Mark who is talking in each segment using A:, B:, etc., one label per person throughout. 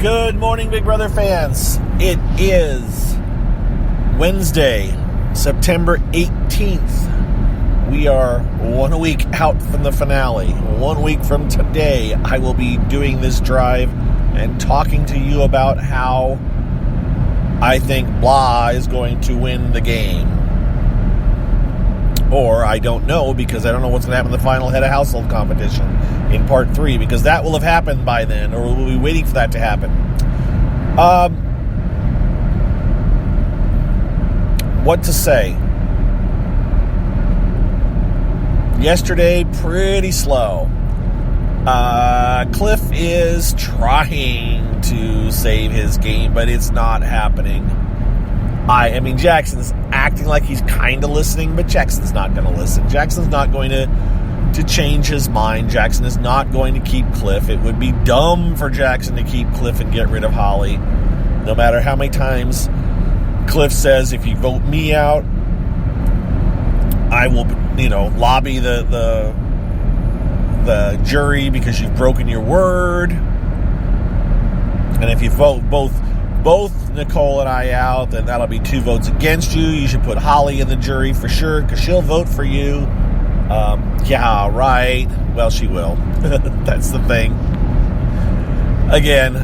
A: Good morning, Big Brother fans. It is Wednesday, September 18th. We are 1 week out from the finale. 1 week from today, I will be doing this drive and talking to you about how I think blah is going to win the game. Or I don't know, because I don't know what's going to happen in the final head of household competition in part 3, because that will have happened by then, or we'll be waiting for that to happen. What to say? Yesterday, pretty slow. Cliff is trying to save his game, but it's not happening. I mean, Jackson's acting like he's kind of listening, but Jackson's not going to listen. Jackson's not going to change his mind. Jackson is not going to keep Cliff. It would be dumb for Jackson to keep Cliff and get rid of Holly. No matter how many times Cliff says, if you vote me out, I will, lobby the jury because you've broken your word. And if you vote both Nicole and I out, then that'll be 2 votes against you. You should put Holly in the jury for sure, because she'll vote for you. Yeah, right. Well, she will. That's the thing. Again,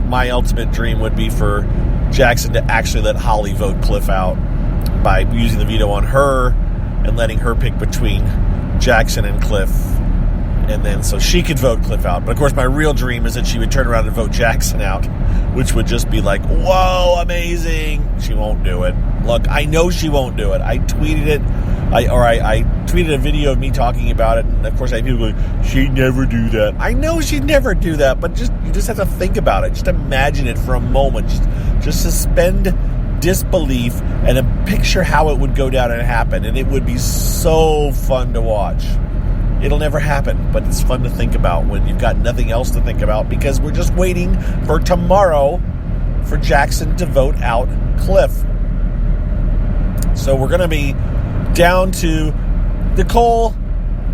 A: my ultimate dream would be for Jackson to actually let Holly vote Cliff out by using the veto on her and letting her pick between Jackson and Cliff. And then so she could vote Cliff out. But of course, my real dream is that she would turn around and vote Jackson out, which would just be like, whoa, amazing. She won't do it. Look, I know she won't do it. I tweeted it. I tweeted a video of me talking about it, and of course I had people going, she'd never do that. I know she'd never do that, but you just have to think about it. Just imagine it for a moment. Just suspend disbelief and picture how it would go down and happen, and it would be so fun to watch. It'll never happen, but it's fun to think about when you've got nothing else to think about, because we're just waiting for tomorrow for Jackson to vote out Cliff. So we're going to be down to Nicole,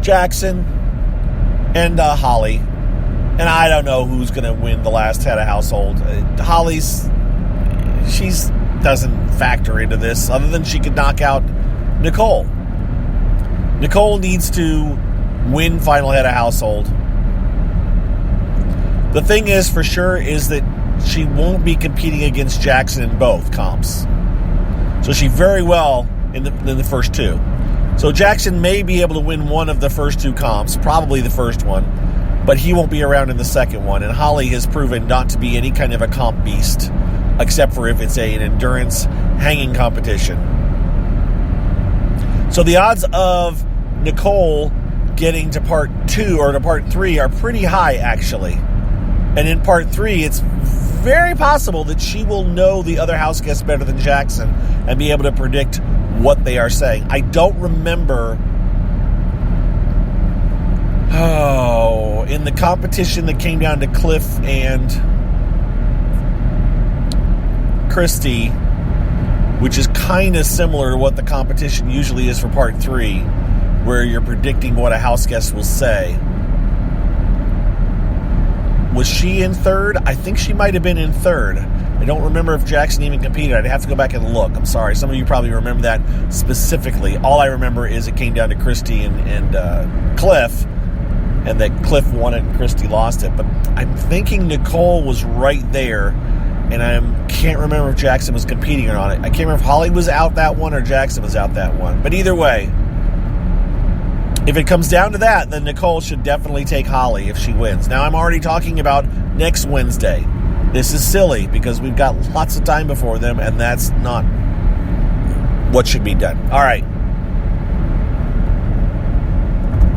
A: Jackson, and Holly. And I don't know who's going to win the last head of household. She doesn't factor into this, other than she could knock out Nicole. Nicole needs to win final head of household. The thing is, for sure, is that she won't be competing against Jackson in both comps. So she very well in the first 2. So Jackson may be able to win one of the first 2 comps, probably the first one, but he won't be around in the second one. And Holly has proven not to be any kind of a comp beast, except for if it's an endurance hanging competition. So the odds of Nicole getting to part 2 or to part 3 are pretty high, actually. And in part 3, it's very possible that she will know the other house guests better than Jackson and be able to predict what they are saying. I don't remember. In the competition that came down to Cliff and Christy, which is kind of similar to what the competition usually is for part 3, where you're predicting what a house guest will say. Was she in 3rd? I think she might have been in 3rd. I don't remember if Jackson even competed. I'd have to go back and look. I'm sorry. Some of you probably remember that specifically. All I remember is it came down to Christy and Cliff, and that Cliff won it and Christy lost it. But I'm thinking Nicole was right there, and I can't remember if Jackson was competing or not. I can't remember if Holly was out that one or Jackson was out that one. But either way, if it comes down to that, then Nicole should definitely take Holly if she wins. Now, I'm already talking about next Wednesday. This is silly because we've got lots of time before them, and that's not what should be done. All right.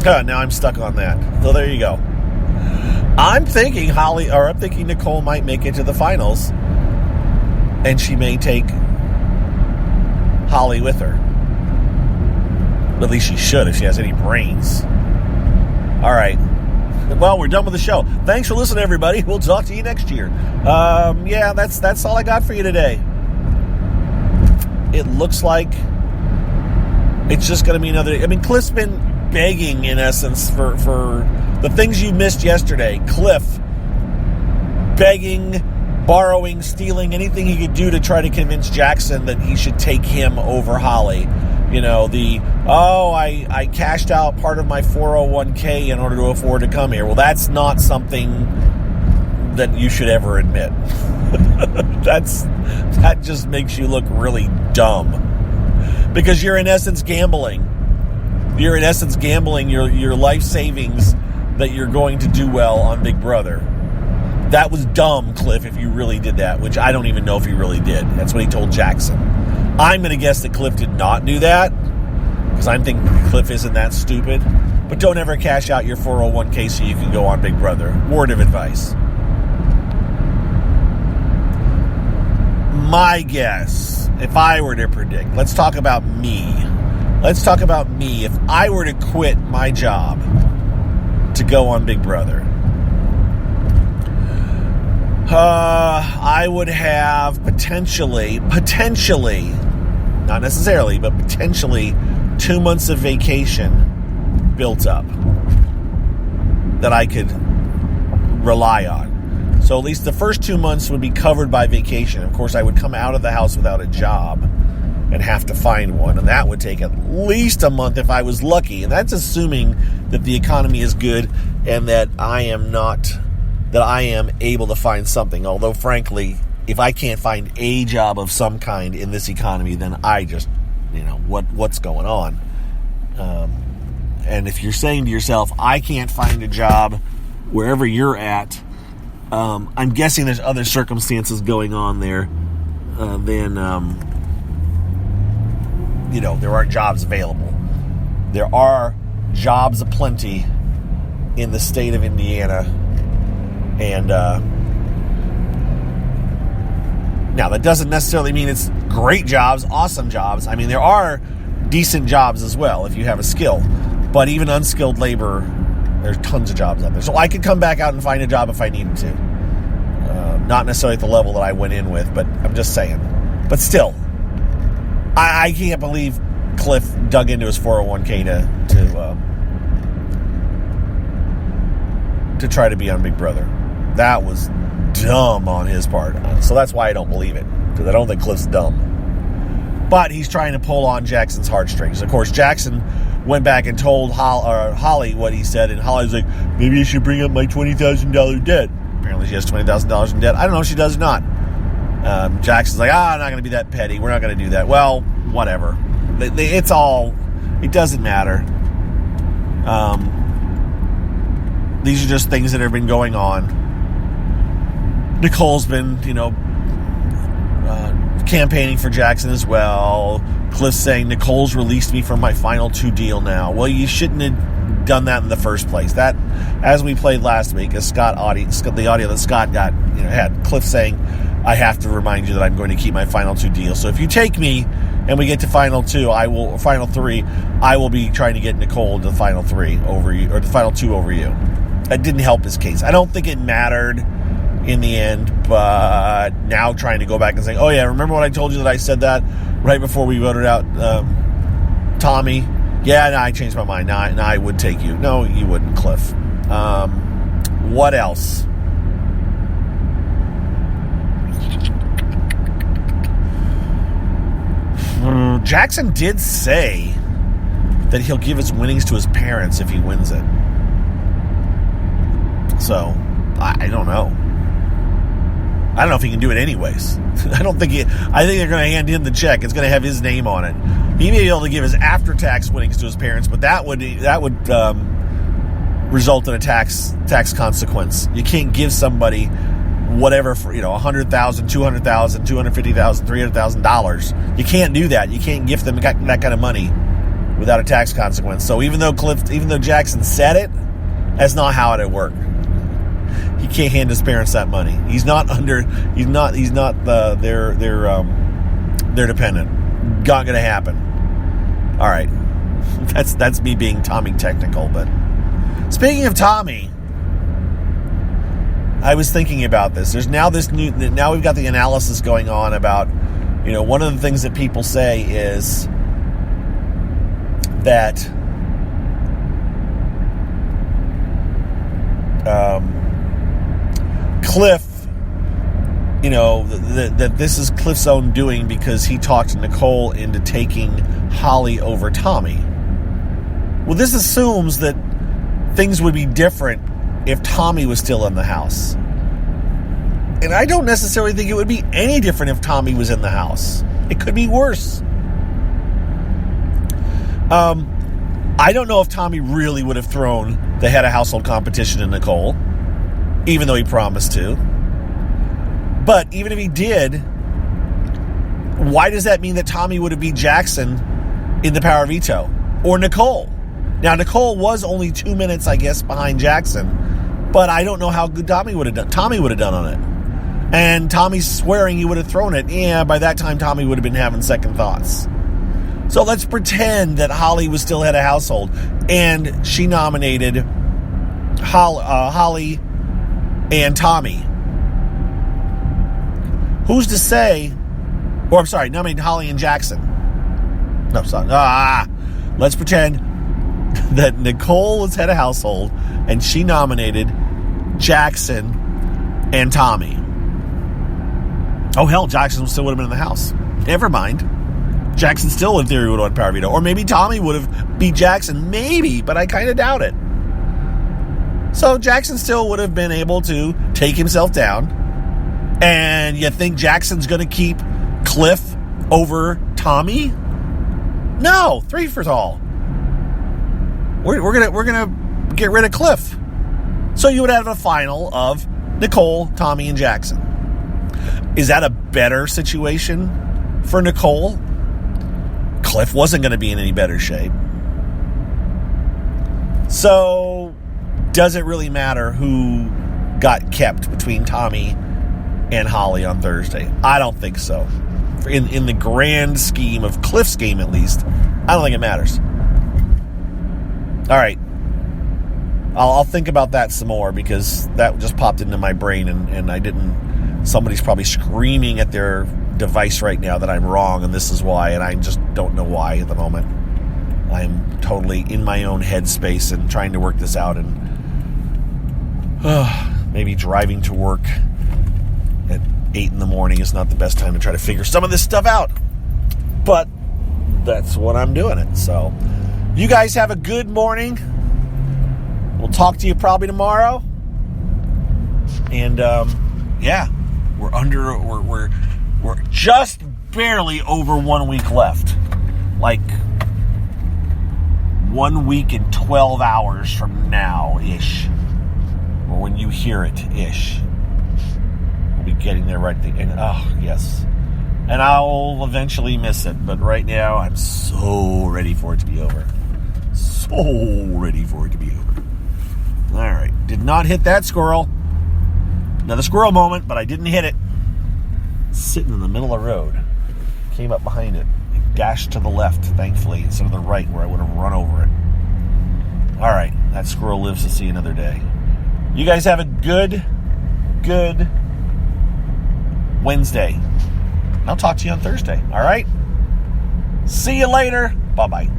A: Now I'm stuck on that. So there you go. I'm thinking Nicole might make it to the finals, and she may take Holly with her. At least she should if she has any brains. All right. Well, we're done with the show. Thanks for listening, everybody. We'll talk to you next year. Yeah, that's all I got for you today. It looks like it's just going to be another... I mean, Cliff's been begging, in essence, for the things you missed yesterday. Cliff begging, borrowing, stealing, anything he could do to try to convince Jackson that he should take him over Holly. You know, I cashed out part of my 401k in order to afford to come here. Well, that's not something that you should ever admit. That just makes you look really dumb. Because you're in essence gambling. You're in essence gambling your life savings that you're going to do well on Big Brother. That was dumb, Cliff, if you really did that, which I don't even know if he really did. That's what he told Jackson. I'm going to guess that Cliff did not do that, because I'm thinking Cliff isn't that stupid. But don't ever cash out your 401k so you can go on Big Brother. Word of advice. My guess, if I were to predict, let's talk about me. Let's talk about me. If I were to quit my job to go on Big Brother, I would have potentially, not necessarily, but potentially 2 months of vacation built up that I could rely on. So at least the first 2 months would be covered by vacation. Of course, I would come out of the house without a job and have to find one, and that would take at least a month if I was lucky. And that's assuming that the economy is good and that I am able to find something. Although, frankly, if I can't find a job of some kind in this economy, then I just, what's going on? And if you're saying to yourself, I can't find a job wherever you're at, I'm guessing there's other circumstances going on there than, there aren't jobs available. There are jobs aplenty in the state of Indiana. And now, that doesn't necessarily mean it's great jobs, awesome jobs. I mean, there are decent jobs as well if you have a skill. But even unskilled labor, there's tons of jobs out there. So I could come back out and find a job if I needed to. Not necessarily at the level that I went in with, but I'm just saying. But still, I can't believe Cliff dug into his 401k to try to be on Big Brother. That was dumb on his part. So that's why I don't believe it, because I don't think Cliff's dumb. But he's trying to pull on Jackson's heartstrings. Of course, Jackson went back and told Holly what he said, and Holly's like, maybe I should bring up my $20,000 debt. Apparently she has $20,000 in debt. I don't know if she does or not. Jackson's like, I'm not going to be that petty. We're not going to do that. Well, whatever. It doesn't matter. These are just things that have been going on. Nicole's been, campaigning for Jackson as well. Cliff's saying, Nicole's released me from my Final 2 deal now. Well, you shouldn't have done that in the first place. That, as we played last week, the audio that Scott got, had Cliff saying, I have to remind you that I'm going to keep my Final 2 deal. So if you take me and we get to Final 3, I will be trying to get Nicole to the Final 3 over you, or the Final 2 over you. That didn't help his case. I don't think it mattered in the end, but now trying to go back and say, oh yeah, remember when I told you that I said that right before we voted out Tommy? Yeah, no, I changed my mind. Now I would take you. No, you wouldn't, Cliff. What else? Jackson did say that he'll give his winnings to his parents if he wins it. So, I don't know. I don't know if he can do it anyways. I think they're going to hand him the check. It's going to have his name on it. He may be able to give his after-tax winnings to his parents, but that would result in a tax consequence. You can't give somebody whatever for $100,000, $200,000, $250,000, $300,000. You can't do that. You can't gift them that kind of money without a tax consequence. So even though Jackson said it, that's not how it would work. He can't hand his parents that money. He's not their dependent. Not going to happen. All right, that's me being Tommy technical. But speaking of Tommy, I was thinking about this. There's now now we've got the analysis going on about, one of the things that people say is that Cliff that this is Cliff's own doing because he talked Nicole into taking Holly over Tommy. Well, this assumes that things would be different if Tommy was still in the house. And I don't necessarily think it would be any different if Tommy was in the house. It could be worse. I don't know if Tommy really would have thrown the head of household competition to Nicole, even though he promised to. But even if he did, why does that mean that Tommy would have beat Jackson in the power veto? Or Nicole? Now, Nicole was only 2 minutes, I guess, behind Jackson, but I don't know how good Tommy would have done on it. And Tommy's swearing he would have thrown it. Yeah, by that time, Tommy would have been having second thoughts. So let's pretend that Holly was still head of household, and she nominated Holly and Tommy. Who's to say, or I'm sorry, nominated Holly and Jackson. No, sorry. Let's pretend that Nicole was head of household, and she nominated Jackson and Tommy. Oh, hell, Jackson still would have been in the house. Never mind. Jackson still, in theory, would have won power veto. Or maybe Tommy would have beat Jackson. Maybe, but I kind of doubt it. So Jackson still would have been able to take himself down. And you think Jackson's going to keep Cliff over Tommy? No, 3 for all. We're gonna get rid of Cliff. So you would have a final of Nicole, Tommy, and Jackson. Is that a better situation for Nicole? Cliff wasn't going to be in any better shape. So, does it really matter who got kept between Tommy and Holly on Thursday? I don't think so. In the grand scheme of Cliff's game, at least, I don't think it matters. All right. I'll think about that some more because that just popped into my brain and I didn't... Somebody's probably screaming at their device right now that I'm wrong and this is why, and I just don't know why at the moment. I'm totally in my own headspace and trying to work this out, and maybe driving to work at 8 in the morning is not the best time to try to figure some of this stuff out. But that's what I'm doing it. So you guys have a good morning. We'll talk to you probably tomorrow. And yeah, we're just barely over 1 week left. Like 1 week and 12 hours from now-ish. Or when you hear it-ish. We'll be getting there right there. And yes. And I'll eventually miss it. But right now, I'm so ready for it to be over. So ready for it to be over. Alright. Did not hit that squirrel. Another squirrel moment, but I didn't hit it. Sitting in the middle of the road. Came up behind it. Dashed to the left, thankfully, instead of the right where I would have run over it. Alright. That squirrel lives to see another day. You guys have a good Wednesday. I'll talk to you on Thursday. Alright? See you later. Bye-bye.